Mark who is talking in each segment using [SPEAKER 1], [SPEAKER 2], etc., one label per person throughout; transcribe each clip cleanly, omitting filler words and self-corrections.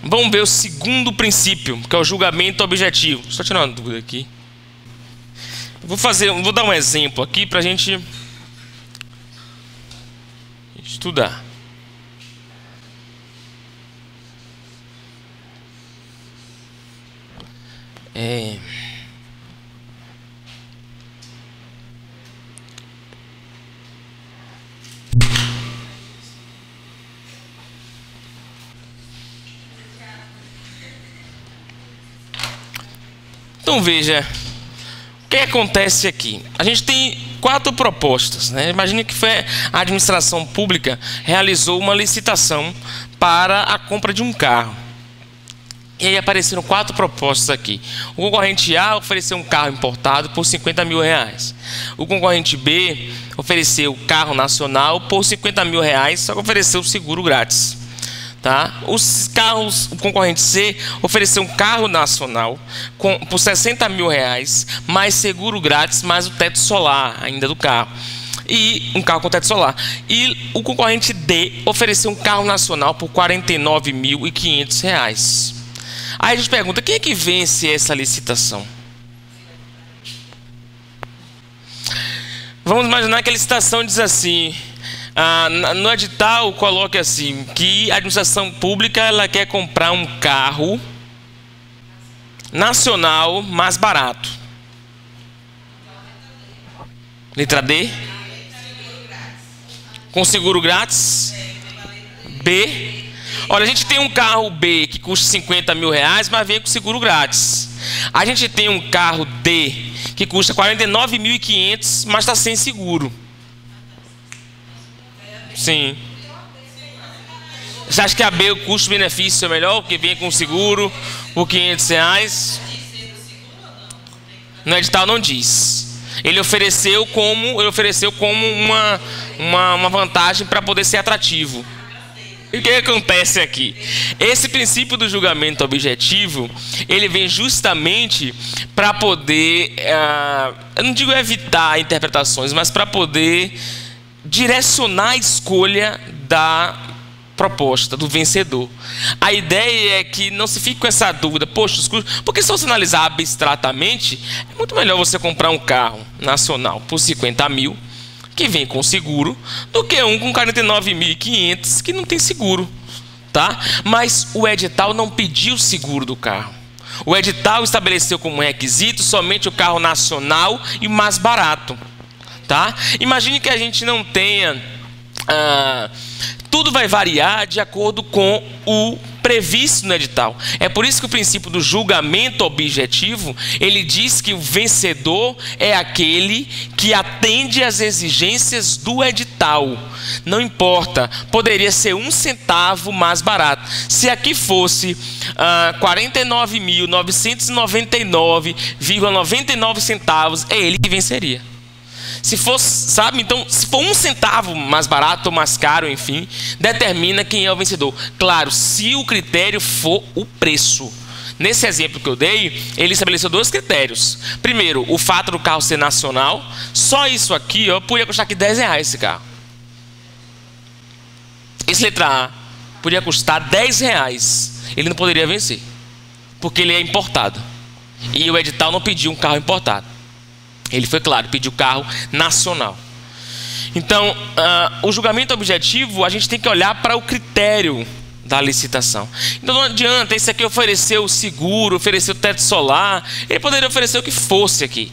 [SPEAKER 1] vamos ver o segundo princípio, que é o julgamento objetivo. Só tirar uma dúvida aqui. Vou dar um exemplo aqui para a gente estudar. Então veja, o que acontece aqui? A gente tem 4 propostas, né? Imagine que a administração pública realizou uma licitação para a compra de um carro. E aí apareceram 4 propostas aqui. O concorrente A ofereceu um carro importado por R$50 mil. O concorrente B ofereceu carro nacional por R$50 mil, só que ofereceu seguro grátis. Tá? O concorrente C ofereceu um carro nacional por R$60 mil, mais seguro grátis, mais o teto solar ainda do carro. E um carro com teto solar. E o concorrente D ofereceu um carro nacional por R$49.500. Aí a gente pergunta, quem é que vence essa licitação? Vamos imaginar que a licitação diz assim, no edital coloque assim, que a administração pública ela quer comprar um carro nacional mais barato. Letra D. Com seguro grátis. B. Olha, a gente tem um carro B que custa R$50 mil, mas vem com seguro grátis. A gente tem um carro D que custa R$49.500, mas está sem seguro. Sim. Você acha que a B, o custo-benefício é melhor, porque vem com seguro por R$500? No edital não diz. Ele ofereceu como uma vantagem para poder ser atrativo. E o que acontece aqui? Esse princípio do julgamento objetivo, ele vem justamente para poder, eu não digo evitar interpretações, mas para poder direcionar a escolha da proposta, do vencedor. A ideia é que não se fique com essa dúvida, poxa, porque se você analisar abstratamente, é muito melhor você comprar um carro nacional por R$50 mil, que vem com seguro, do que um com R$49.500 que não tem seguro, tá? Mas o edital não pediu seguro do carro. O edital estabeleceu como requisito somente o carro nacional e mais barato, tá? Imagine que a gente não tenha... tudo vai variar de acordo com o previsto no edital. É por isso que o princípio do julgamento objetivo, ele diz que o vencedor é aquele que atende às exigências do edital. Não importa, poderia ser R$0,01 mais barato. Se aqui fosse R$49.999,99, é ele que venceria. Se fosse, sabe? Então, se for R$0,01 mais barato ou mais caro, enfim, determina quem é o vencedor. Claro, se o critério for o preço. Nesse exemplo que eu dei, ele estabeleceu 2 critérios. Primeiro, o fato do carro ser nacional. Só isso aqui, ó, podia custar aqui R$10 esse carro. Esse letra A podia custar R$10. Ele não poderia vencer, porque ele é importado. E o edital não pediu um carro importado. Ele foi claro, pediu carro nacional. Então, o julgamento objetivo, a gente tem que olhar para o critério da licitação. Então não adianta, esse aqui ofereceu seguro, ofereceu teto solar, ele poderia oferecer o que fosse aqui.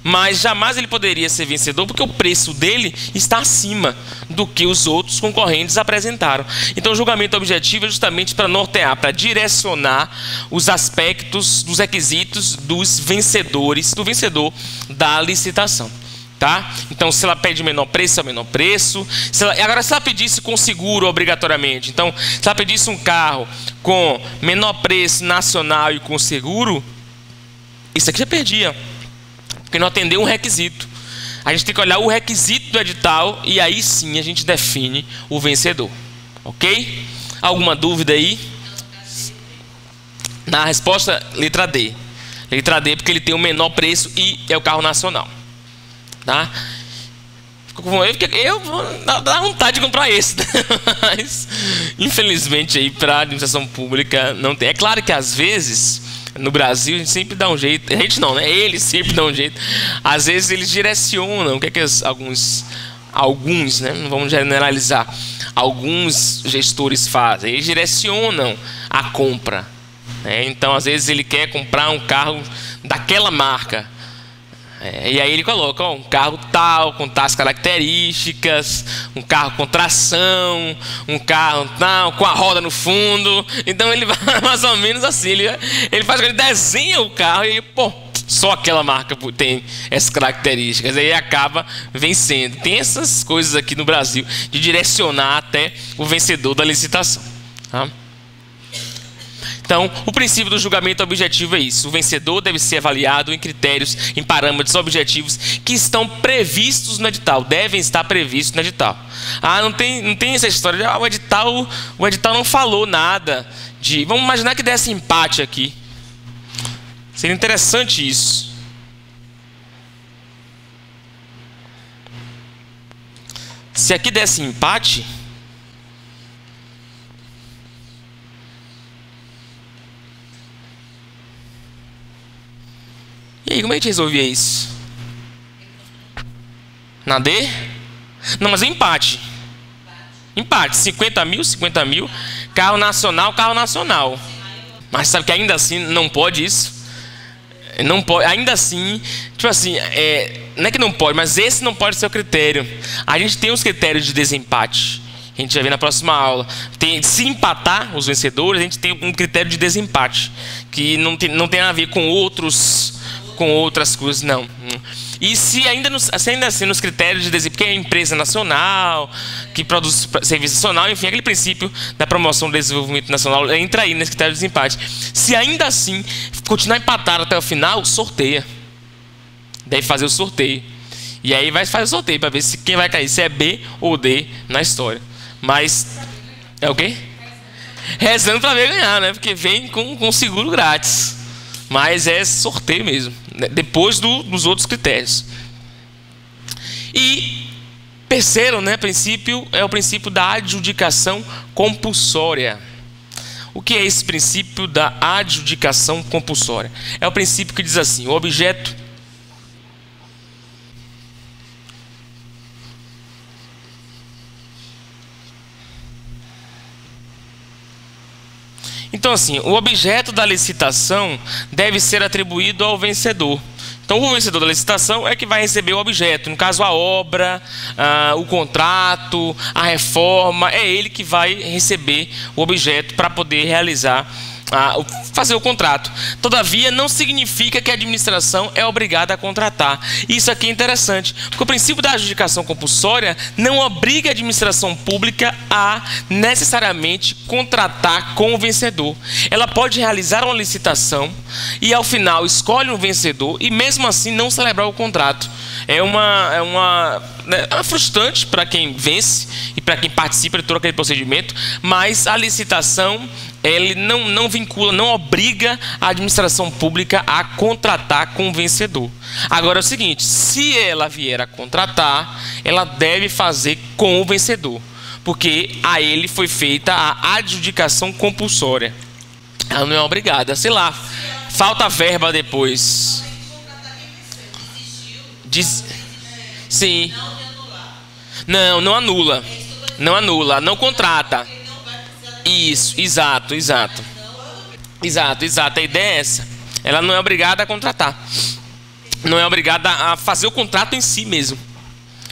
[SPEAKER 1] Mas jamais ele poderia ser vencedor, porque o preço dele está acima do que os outros concorrentes apresentaram. Então o julgamento objetivo é justamente para nortear, para direcionar os aspectos dos requisitos dos vencedores, do vencedor da licitação. Tá? Então, se ela pede menor preço, é o menor preço. Agora, se ela pedisse com seguro obrigatoriamente, então, se ela pedisse um carro com menor preço nacional e com seguro, isso aqui já perdia, porque não atendeu um requisito. A gente tem que olhar o requisito do edital e aí sim a gente define o vencedor. Ok? Alguma dúvida aí? Na resposta, letra D. Letra D, porque ele tem o menor preço e é o carro nacional. Tá? Eu dá vontade de comprar esse, né? Mas infelizmente aí para a administração pública não tem. É claro que às vezes no Brasil a gente sempre dá um jeito, a gente não, né? Eles sempre dão um jeito. Às vezes eles direcionam, o que é que alguns, né? Não vamos generalizar. Alguns gestores fazem, eles direcionam a compra, né? Então às vezes ele quer comprar um carro daquela marca. E aí ele coloca um carro tal, com tais características, um carro com tração, um carro tal, com a roda no fundo. Então ele vai mais ou menos assim, ele faz, ele desenha o carro e, pô, só aquela marca tem essas características. Aí acaba vencendo. Tem essas coisas aqui no Brasil de direcionar até o vencedor da licitação, tá? Então, o princípio do julgamento objetivo é isso. O vencedor deve ser avaliado em critérios, em parâmetros objetivos que estão previstos no edital. Devem estar previstos no edital. Não tem essa história de o edital não falou nada de... Vamos imaginar que desse empate aqui. Seria interessante isso. Se aqui desse empate... E aí, como é que a gente resolvia isso? Na D? Não, mas é empate. Empate, 50 mil, carro nacional. Mas sabe que ainda assim não pode isso? Não pode, ainda assim, tipo assim, não é que não pode, mas esse não pode ser o critério. A gente tem os critérios de desempate. A gente vai ver na próxima aula. Se empatar os vencedores, a gente tem um critério de desempate, que não tem a ver com outras coisas, não. E se ainda assim nos critérios de desempenho, porque é empresa nacional, que produz serviço nacional, enfim, aquele princípio da promoção do desenvolvimento nacional entra aí nesse critério de desempate. Se ainda assim continuar empatado até o final, sorteia. Deve fazer o sorteio. E aí vai fazer o sorteio para ver se quem vai cair, se é B ou D na história. Mas é o quê? Rezando para ver ganhar, né? Porque vem com seguro grátis. Mas é sorteio mesmo, né? Depois dos outros critérios. E terceiro, né, princípio é o princípio da adjudicação compulsória. O que é esse princípio da adjudicação compulsória? É o princípio que diz assim: o objeto Então, assim, o objeto da licitação deve ser atribuído ao vencedor. Então, o vencedor da licitação é que vai receber o objeto. No caso, a obra, o contrato, a reforma, é ele que vai receber o objeto para poder realizar, fazer o contrato. Todavia, não significa que a administração é obrigada a contratar. Isso aqui é interessante, porque o princípio da adjudicação compulsória não obriga a administração pública a necessariamente contratar com o vencedor. Ela pode realizar uma licitação e, ao final, escolhe um vencedor e, mesmo assim, não celebrar o contrato. É frustrante para quem vence e para quem participa de todo aquele procedimento, mas a licitação ele não vincula, não obriga a administração pública a contratar com o vencedor. Agora é o seguinte: se ela vier a contratar, ela deve fazer com o vencedor, porque a ele foi feita a adjudicação compulsória. Ela não é obrigada, sei lá, falta verba depois. Sim. Não anula. Não anula, não contrata. Isso, exato. A ideia é essa. Ela não é obrigada a contratar. Não é obrigada a fazer o contrato em si mesmo.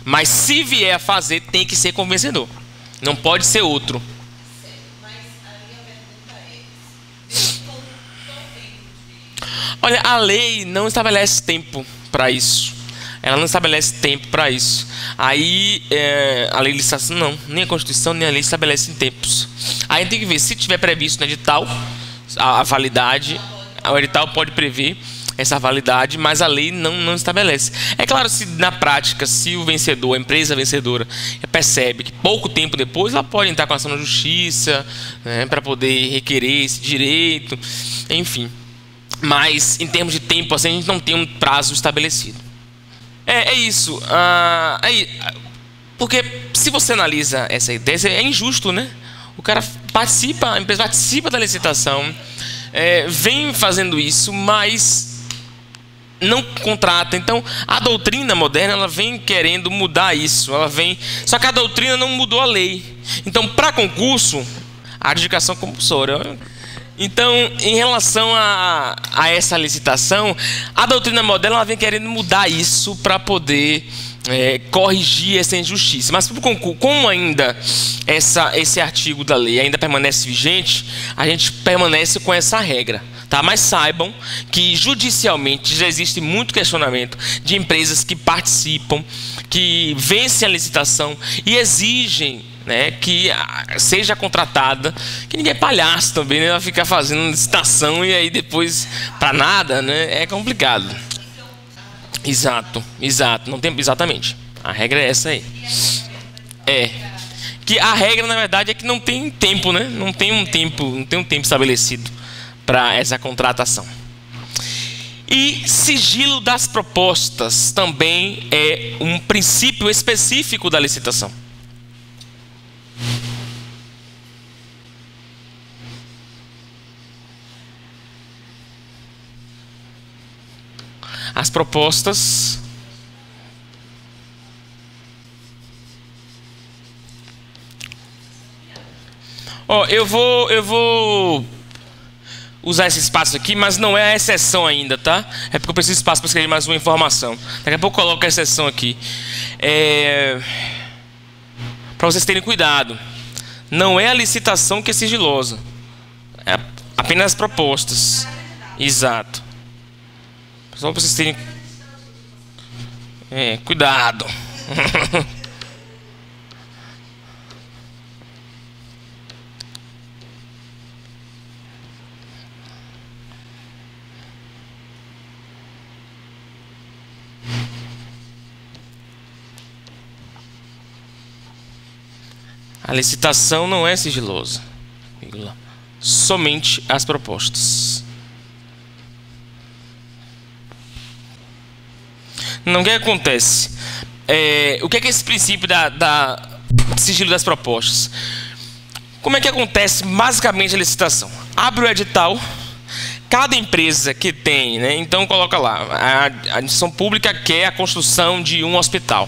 [SPEAKER 1] Mas se vier a fazer, tem que ser com o vencedor. Não pode ser outro. Olha, a lei não estabelece tempo para isso. Ela não estabelece tempo para isso. Aí, a lei de licitação não. Nem a Constituição, nem a lei estabelecem tempos. Aí tem que ver se tiver previsto no edital a validade. O edital pode prever essa validade, mas a lei não estabelece. É claro, se na prática, se o vencedor, a empresa vencedora, percebe que pouco tempo depois, ela pode entrar com ação na justiça, né, para poder requerer esse direito, enfim. Mas, em termos de tempo, assim, a gente não tem um prazo estabelecido. É isso. Porque se você analisa essa ideia, é injusto, né? O cara participa, a empresa participa da licitação, vem fazendo isso, mas não contrata. Então, a doutrina moderna, ela vem querendo mudar isso. Só que a doutrina não mudou a lei. Então, para concurso, a adjudicação compulsória. Então, em relação a essa licitação, a doutrina moderna, ela vem querendo mudar isso para poder corrigir essa injustiça. Mas como ainda esse artigo da lei ainda permanece vigente, a gente permanece com essa regra. Tá? Mas saibam que judicialmente já existe muito questionamento de empresas que participam, que vencem a licitação e exigem, né, que seja contratada, que ninguém é palhaço também, né, vai ficar fazendo licitação e aí depois para nada, né, é complicado. Exato, não tem, exatamente. A regra é essa aí. Que a regra na verdade é que não tem tempo, né? Não tem um tempo estabelecido para essa contratação. E sigilo das propostas também é um princípio específico da licitação. As propostas eu vou usar esse espaço aqui, mas não é a exceção ainda, tá? É porque eu preciso de espaço para escrever mais uma informação. Daqui a pouco eu coloco a exceção aqui. Para vocês terem cuidado. Não é a licitação que é sigilosa. É apenas as propostas. Exato. Só para vocês terem cuidado. A licitação não é sigilosa. Somente as propostas. Não, o que acontece? O que é esse princípio da sigilo das propostas? Como é que acontece basicamente a licitação? Abre o edital, cada empresa que tem, né, então coloca lá, a administração pública quer a construção de um hospital.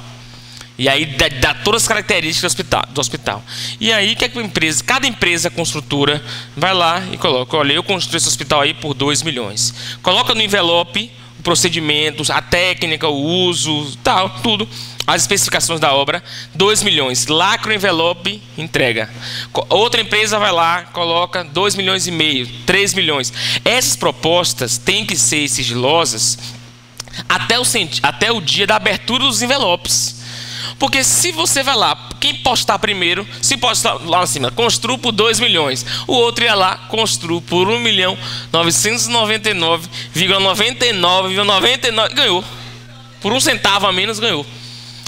[SPEAKER 1] E aí dá todas as características do hospital. E aí que cada empresa construtora vai lá e coloca, olha, eu construí esse hospital aí por 2 milhões. Coloca no envelope o procedimento, a técnica, o uso, tal, tudo, as especificações da obra, 2 milhões. Lacra o envelope, entrega. Outra empresa vai lá, coloca 2 milhões e meio, 3 milhões. Essas propostas têm que ser sigilosas até o dia da abertura dos envelopes. Porque se você vai lá, quem postar primeiro, se postar lá em cima, construo por 2 milhões, o outro ia lá, construo por 1.999,99,99, ganhou. Por 1 centavo a menos, ganhou.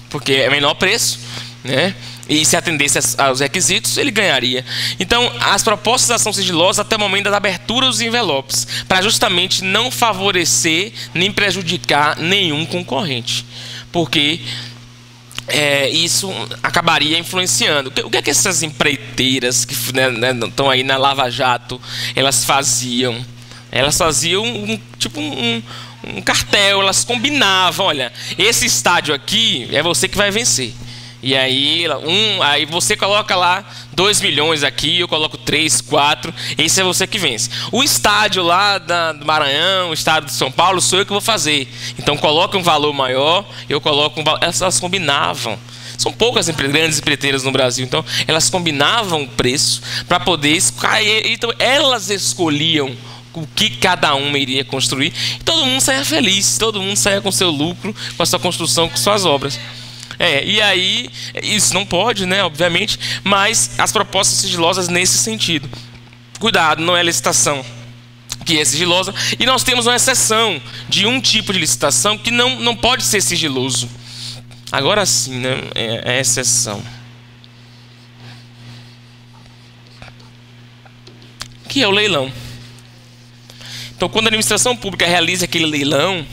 [SPEAKER 1] Porque é menor preço, né? E se atendesse aos requisitos, ele ganharia. Então, as propostas são sigilosas até o momento da abertura dos envelopes, para justamente não favorecer nem prejudicar nenhum concorrente. Porque isso acabaria influenciando. O que é que essas empreiteiras que estão aí na Lava Jato, elas faziam? Elas faziam um cartel, elas combinavam, olha, esse estádio aqui é você que vai vencer. E aí, aí você coloca lá 2 milhões aqui, eu coloco 3, 4, esse é você que vence. O estádio lá do Maranhão, o estádio de São Paulo, sou eu que vou fazer. Então coloca um valor maior, eu coloco um valor. Elas combinavam. São poucas grandes empreiteiras no Brasil, então elas combinavam o preço para poder escolher. Então elas escolhiam o que cada uma iria construir. E todo mundo saia feliz, todo mundo saia com seu lucro, com a sua construção, com suas obras. E aí, isso não pode, né, obviamente, mas as propostas sigilosas nesse sentido. Cuidado, não é licitação que é sigilosa. E nós temos uma exceção de um tipo de licitação que não pode ser sigiloso. Agora sim, né, é exceção. Que é o leilão. Então, quando a administração pública realiza aquele leilão,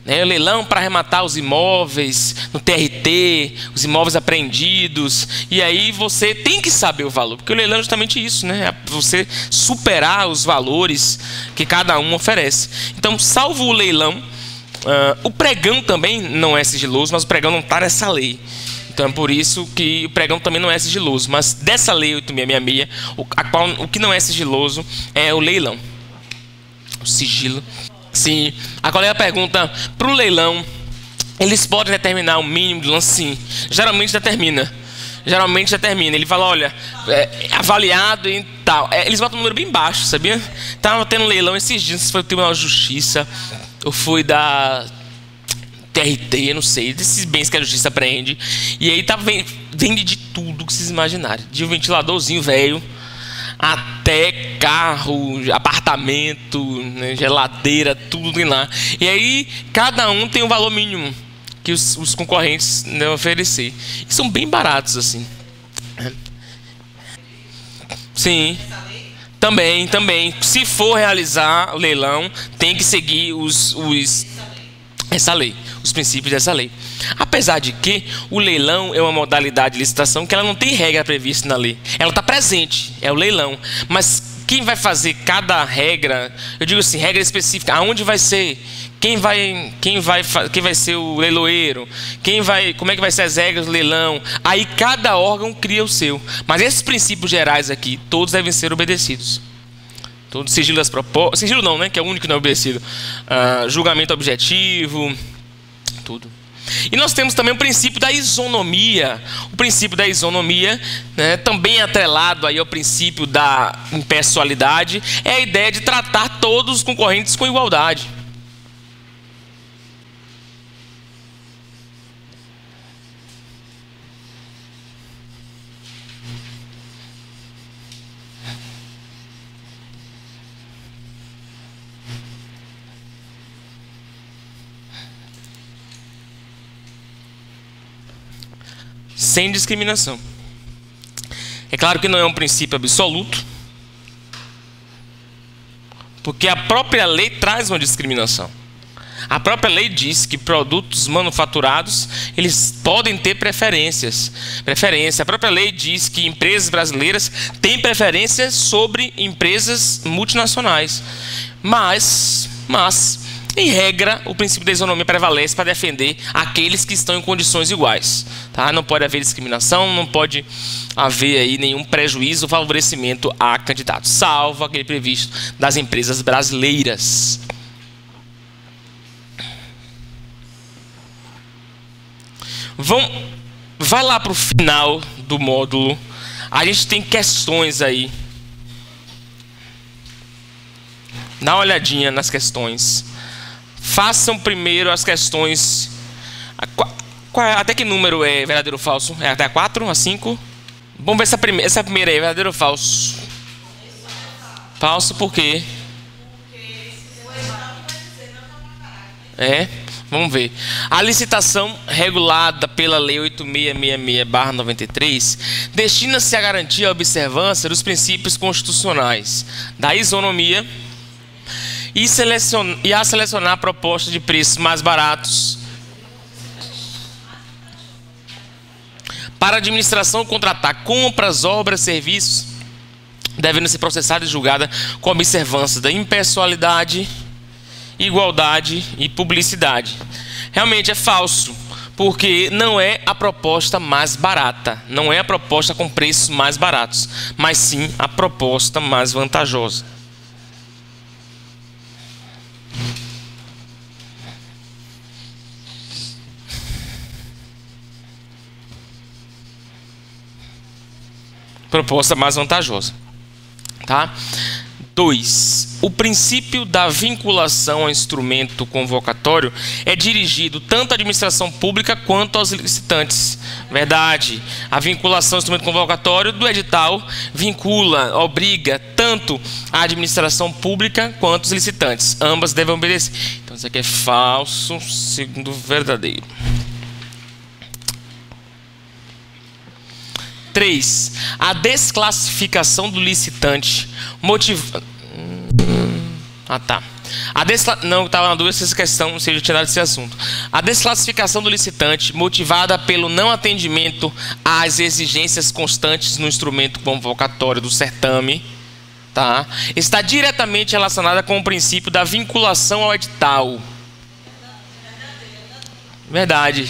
[SPEAKER 1] né, o leilão para arrematar os imóveis no território reter os imóveis apreendidos, e aí você tem que saber o valor, porque o leilão é justamente isso, né? É você superar os valores que cada um oferece. Então, salvo o leilão, o pregão também não é sigiloso, mas o pregão não está nessa lei. Então é por isso que o pregão também não é sigiloso. Mas dessa lei 8666, o que não é sigiloso é o leilão. O sigilo. Sim. A colega pergunta, para o leilão, eles podem determinar o mínimo de lance? Sim. Geralmente determina. Ele fala, olha, avaliado e tal. Eles botam um número bem baixo, sabia? Estava tendo leilão esses dias, se foi o Tribunal de Justiça, ou foi da TRT, não sei, desses bens que a justiça apreende. E aí vende de tudo que vocês imaginarem. De um ventiladorzinho velho até carro, apartamento, né, geladeira, tudo tem lá. E aí cada um tem um valor mínimo que os concorrentes devem oferecer. E são bem baratos assim. Sim. Também. Se for realizar o leilão, tem que seguir essa lei, os princípios dessa lei. Apesar de que o leilão é uma modalidade de licitação que ela não tem regra prevista na lei. Ela está presente, é o leilão. Mas quem vai fazer cada regra, eu digo assim, regra específica, aonde vai ser, quem vai ser o leiloeiro, como é que vai ser as regras do leilão, aí cada órgão cria o seu. Mas esses princípios gerais aqui, todos devem ser obedecidos. Todo sigilo das propostas, sigilo não, né, que é o único que não é obedecido. Julgamento objetivo, tudo. E nós temos também o princípio da isonomia. O princípio da isonomia, né, também atrelado aí ao princípio da impessoalidade, é a ideia de tratar todos os concorrentes com igualdade. Sem discriminação. É claro que não é um princípio absoluto, porque a própria lei traz uma discriminação. A própria lei diz que produtos manufaturados, eles podem ter preferências. A própria lei diz que empresas brasileiras têm preferência sobre empresas multinacionais. Mas em regra, o princípio da isonomia prevalece para defender aqueles que estão em condições iguais. Tá? Não pode haver discriminação, não pode haver aí nenhum prejuízo ou favorecimento a candidatos, salvo aquele previsto das empresas brasileiras. Vai lá para o final do módulo. A gente tem questões aí. Dá uma olhadinha nas questões. Façam primeiro as questões. Até que número é verdadeiro ou falso? É até a 4, a 5? Vamos ver essa primeira aí, verdadeiro ou falso? Falso por quê? Vamos ver. A licitação regulada pela Lei 8666/93 destina-se a garantir a observância dos princípios constitucionais da isonomia e a selecionar propostas de preços mais baratos para a administração contratar compras, obras, serviços, devendo ser processada e julgada com observância da impessoalidade, igualdade e publicidade. Realmente é falso, porque não é a proposta mais barata, não é a proposta com preços mais baratos, mas sim a proposta mais vantajosa. Proposta mais vantajosa. Tá? 2. O princípio da vinculação ao instrumento convocatório é dirigido tanto à administração pública quanto aos licitantes. Verdade. A vinculação ao instrumento convocatório do edital obriga tanto a administração pública quanto os licitantes. Ambas devem obedecer. Então isso aqui é falso, segundo verdadeiro. 3. A desclassificação do licitante Não, eu estava na dúvida se essa questão, se eu tinha dado esse assunto. A desclassificação do licitante, motivada pelo não atendimento às exigências constantes no instrumento convocatório do certame, tá, está diretamente relacionada com o princípio da vinculação ao edital. Verdade.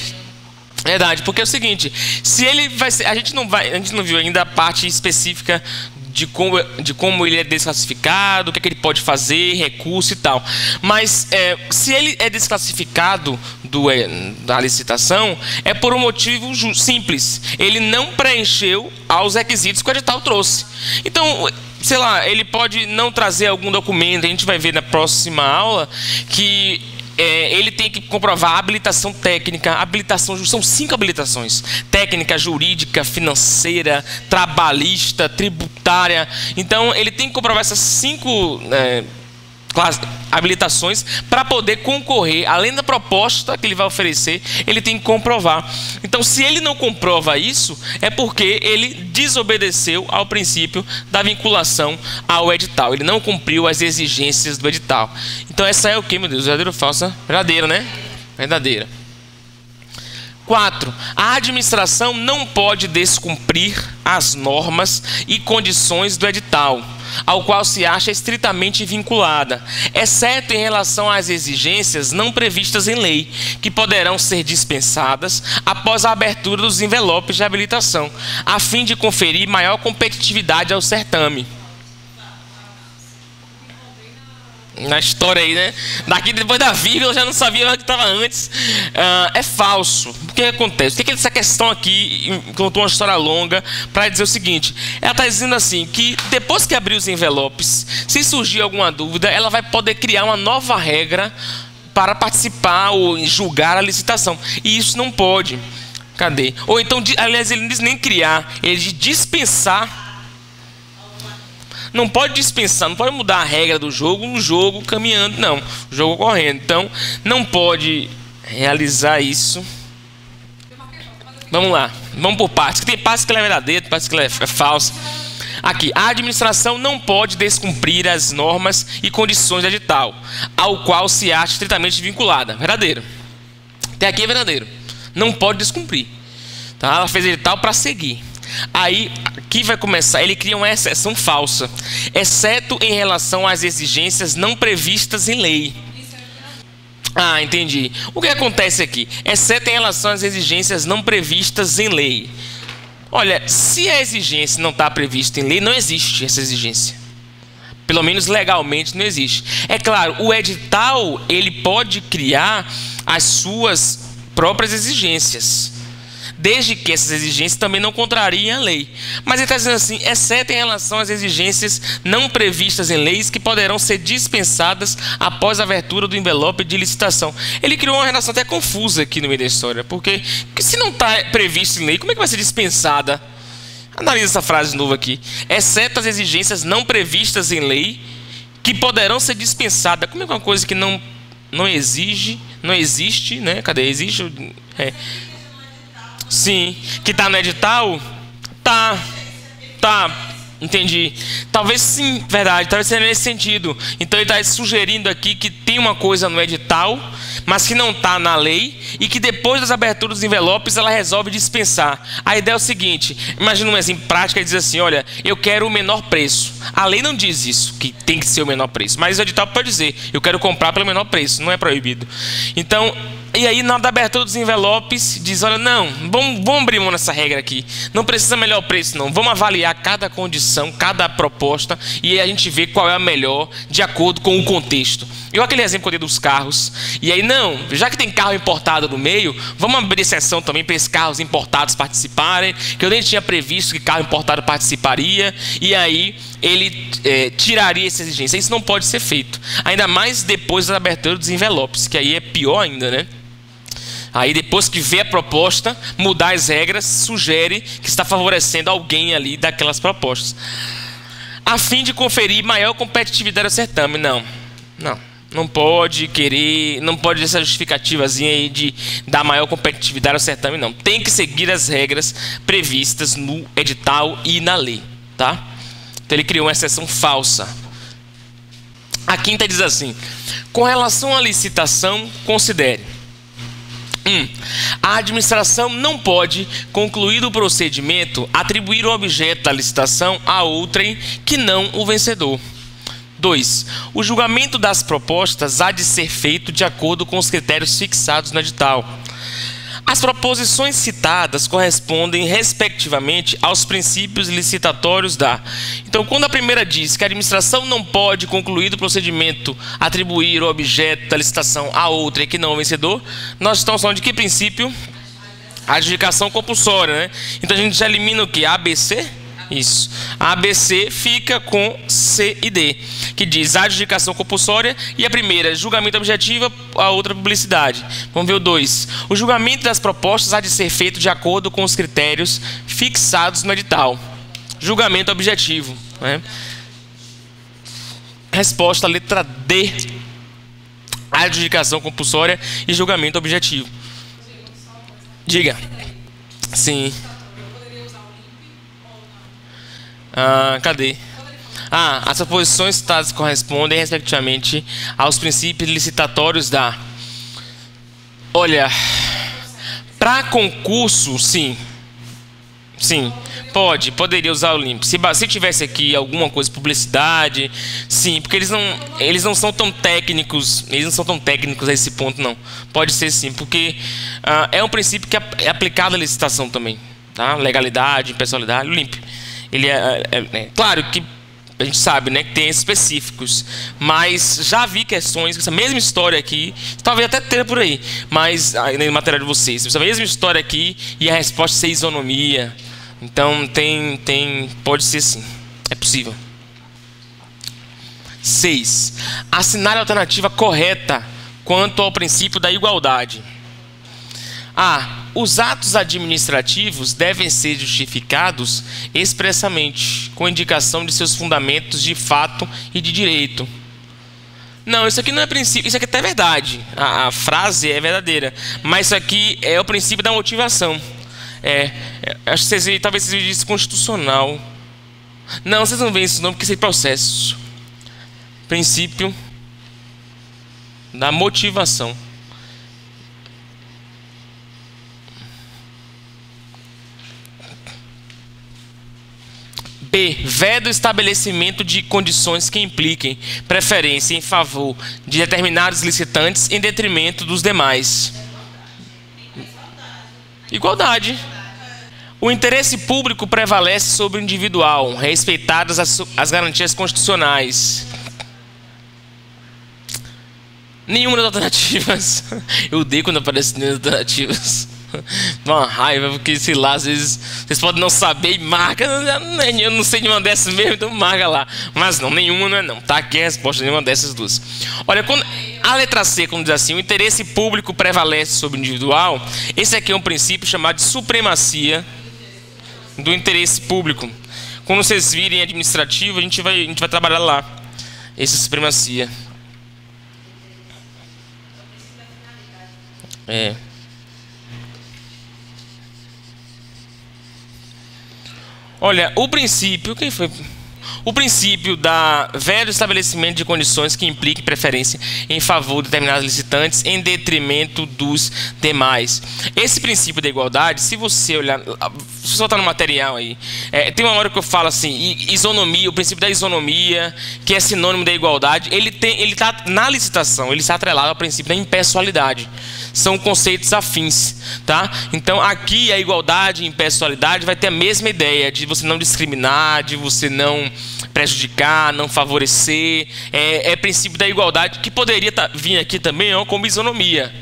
[SPEAKER 1] Verdade, porque é o seguinte, se ele vai ser, a gente não viu ainda a parte específica de como ele é desclassificado, o que é que ele pode fazer, recurso e tal. Mas se ele é desclassificado da licitação, é por um motivo simples. Ele não preencheu aos requisitos que o edital trouxe. Então, sei lá, ele pode não trazer algum documento, a gente vai ver na próxima aula que ele tem que comprovar a habilitação técnica, são 5 habilitações: técnica, jurídica, financeira, trabalhista, tributária. Então ele tem que comprovar essas 5 habilitações para poder concorrer. Além da proposta que ele vai oferecer, ele tem que comprovar. Então, se ele não comprova isso, é porque ele desobedeceu ao princípio da vinculação ao edital. Ele não cumpriu as exigências do edital. Então, essa é o que, meu Deus? Verdadeira ou falsa? Verdadeira, né? Verdadeira. 4. A administração não pode descumprir as normas e condições do edital, ao qual se acha estritamente vinculada, exceto em relação às exigências não previstas em lei, que poderão ser dispensadas após a abertura dos envelopes de habilitação, a fim de conferir maior competitividade ao certame. Na história aí, né? Daqui depois da vírgula eu já não sabia o que estava antes. É falso. O que acontece? O que é essa questão aqui contou uma história longa para dizer o seguinte: ela está dizendo assim, que depois que abrir os envelopes, se surgir alguma dúvida, ela vai poder criar uma nova regra para participar ou julgar a licitação. E isso não pode. Cadê? Ou então, aliás, ele não diz nem criar, ele diz dispensar. Não pode dispensar, não pode mudar a regra do jogo, um jogo caminhando, não, o jogo correndo. Então, não pode realizar isso. Vamos lá, vamos por partes. Tem partes que ela é verdadeira, partes que ela é falsa. Aqui, a administração não pode descumprir as normas e condições do edital, ao qual se acha estritamente vinculada. Verdadeiro. Até aqui é verdadeiro. Não pode descumprir. Tá? Ela fez edital para seguir. Aí, aqui vai começar, ele cria uma exceção falsa, exceto em relação às exigências não previstas em lei. Ah, entendi. O que acontece aqui? Exceto em relação às exigências não previstas em lei. Olha, se a exigência não está prevista em lei, não existe essa exigência. Pelo menos legalmente não existe. É claro, o edital, ele pode criar as suas próprias exigências, desde que essas exigências também não contrariem a lei. Mas ele está dizendo assim, exceto em relação às exigências não previstas em leis que poderão ser dispensadas após a abertura do envelope de licitação. Ele criou uma relação até confusa aqui no meio da história, porque se não está previsto em lei, como é que vai ser dispensada? Analisa essa frase de novo aqui. Exceto as exigências não previstas em lei que poderão ser dispensadas. Como é uma coisa que não existe, né? Cadê? Existe? Sim, que está no edital? Tá, entendi. Talvez sim, verdade, talvez seja nesse sentido. Então ele está sugerindo aqui que tem uma coisa no edital, mas que não está na lei, e que depois das aberturas dos envelopes ela resolve dispensar. A ideia é o seguinte: imagina um exemplo prático, ele diz assim, olha, eu quero o menor preço. A lei não diz isso, que tem que ser o menor preço, mas o edital pode dizer, eu quero comprar pelo menor preço, não é proibido. Então, e aí na hora da abertura dos envelopes diz, olha, não, vamos abrir mão nessa regra aqui, não precisa melhor preço não, vamos avaliar cada condição, cada proposta, e aí a gente vê qual é a melhor de acordo com o contexto. Eu aquele exemplo que eu dei dos carros, e aí não, já que tem carro importado no meio, vamos abrir exceção também para esses carros importados participarem, que eu nem tinha previsto que carro importado participaria, e aí ele tiraria essa exigência. Isso não pode ser feito, ainda mais depois da abertura dos envelopes, que aí é pior ainda, né? Aí depois que vê a proposta, mudar as regras, sugere que está favorecendo alguém ali daquelas propostas, a fim de conferir maior competitividade ao certame. Não pode querer, não pode essa justificativazinha aí de dar maior competitividade ao certame, não. Tem que seguir as regras previstas no edital e na lei, tá? Então ele criou uma exceção falsa. A quinta diz assim: com relação à licitação, considere. A administração não pode, concluído o procedimento, atribuir o objeto da licitação a outrem que não o vencedor. 2. O julgamento das propostas há de ser feito de acordo com os critérios fixados no edital. As proposições citadas correspondem, respectivamente, aos princípios licitatórios da... Então, quando a primeira diz que a administração não pode, concluído o procedimento, atribuir o objeto da licitação a outra e que não o vencedor, nós estamos falando de que princípio? A adjudicação compulsória, né? Então, a gente já elimina o que? A, B, C? Isso. A, B, C fica com C e D, que diz a adjudicação compulsória e a primeira, julgamento objetivo, a outra, publicidade. Vamos ver o 2. O julgamento das propostas há de ser feito de acordo com os critérios fixados no edital. Julgamento objetivo, né? Resposta, letra D. Adjudicação compulsória e julgamento objetivo. Diga. Sim. Cadê? As proposições citadas correspondem, respectivamente, aos princípios licitatórios da... Olha, para concurso, sim. Sim, poderia usar o limpo. Se tivesse aqui alguma coisa, publicidade, sim, porque eles não são tão técnicos, a esse ponto, não. Pode ser sim, porque é um princípio que é aplicado à licitação também, tá? Legalidade, impessoalidade, o limpo. Ele claro que a gente sabe, né, que tem específicos, mas já vi questões com essa mesma história aqui, talvez até tenha por aí, mas no material de vocês, essa mesma história aqui e a resposta ser isonomia. Então pode ser sim, é possível. 6. Assinar a alternativa correta quanto ao princípio da igualdade. Os atos administrativos devem ser justificados expressamente, com indicação de seus fundamentos de fato e de direito. Não, isso aqui não é princípio, isso aqui até é verdade. A frase é verdadeira, mas isso aqui é o princípio da motivação. Acho que talvez vocês vejam isso constitucional. Não, vocês não veem isso não, porque isso é processo. Princípio da motivação. B. Veda o estabelecimento de condições que impliquem preferência em favor de determinados licitantes em detrimento dos demais. Igualdade. O interesse público prevalece sobre o individual, respeitadas as garantias constitucionais. Nenhuma das alternativas. Eu odeio quando aparece nenhuma das alternativas. Dá uma raiva, porque sei lá, às vezes vocês podem não saber e marca. Eu não sei nenhuma dessas mesmo, então marca lá. Mas não, nenhuma não é não. Tá aqui a resposta de nenhuma dessas duas. Olha, a letra C, quando diz assim, o interesse público prevalece sobre o individual, esse aqui é um princípio chamado de supremacia do interesse público. Quando vocês virem administrativo, a gente vai trabalhar lá. Essa supremacia. Olha, o princípio, quem foi? O princípio da velho estabelecimento de condições que implique preferência em favor de determinados licitantes em detrimento dos demais. Esse princípio da igualdade, se você olhar, se você voltar no material aí, tem uma hora que eu falo assim, isonomia, o princípio da isonomia, que é sinônimo da igualdade, ele está na licitação, ele está atrelado ao princípio da impessoalidade. São conceitos afins, tá? Então aqui a igualdade e impessoalidade vai ter a mesma ideia de você não discriminar, de você não prejudicar, não favorecer. É princípio da igualdade que poderia vir aqui também como isonomia.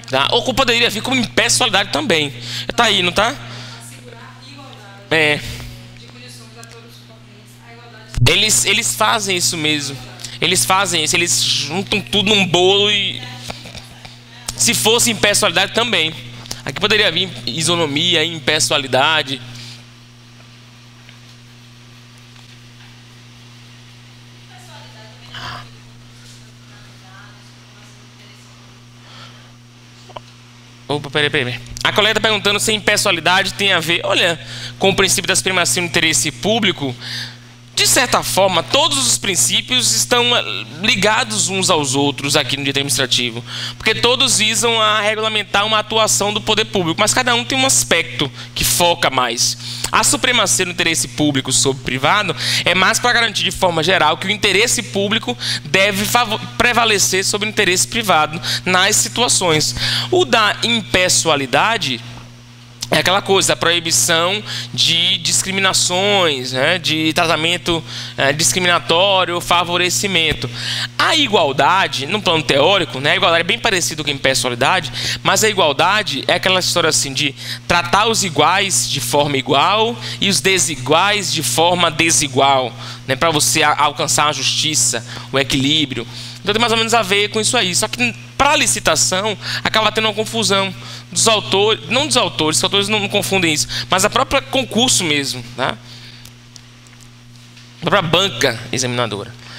[SPEAKER 1] Tá? Ou poderia vir como impessoalidade também. Tá aí, não tá? Eles fazem isso mesmo. Eles fazem isso, eles juntam tudo num bolo e... Se fosse impessoalidade também. Aqui poderia vir isonomia, impessoalidade. Opa, peraí. A colega está perguntando se impessoalidade tem a ver, olha, com o princípio da supremacia do interesse público. De certa forma, todos os princípios estão ligados uns aos outros aqui no direito administrativo, porque todos visam a regulamentar uma atuação do poder público, mas cada um tem um aspecto que foca mais. A supremacia do interesse público sobre o privado é mais para garantir de forma geral que o interesse público deve prevalecer sobre o interesse privado nas situações. O da impessoalidade é aquela coisa, a proibição de discriminações, né, de tratamento discriminatório, favorecimento. A igualdade, no plano teórico, né, a igualdade é bem parecida com a impessoalidade, mas a igualdade é aquela história assim de tratar os iguais de forma igual e os desiguais de forma desigual, né, para você alcançar a justiça, o equilíbrio. Então tem mais ou menos a ver com isso aí. Só que para a licitação acaba tendo uma confusão dos autores, não dos autores, os autores não confundem isso, mas a própria concurso mesmo, tá? A própria banca examinadora.